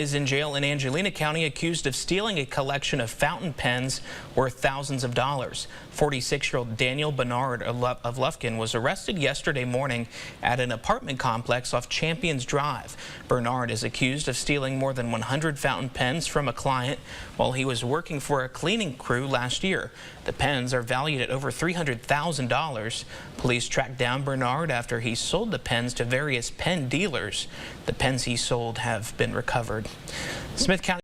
Is in jail in Angelina County accused of stealing a collection of fountain pens worth thousands of dollars. 46-year-old Daniel Bernard of Lufkin was arrested yesterday morning at an apartment complex off Champions Drive. Bernard is accused of stealing more than 100 fountain pens from a client while he was working for a cleaning crew last year. The pens are valued at over $300,000. Police tracked down Bernard after he sold the pens to various pen dealers. The pens he sold have been recovered. Smith County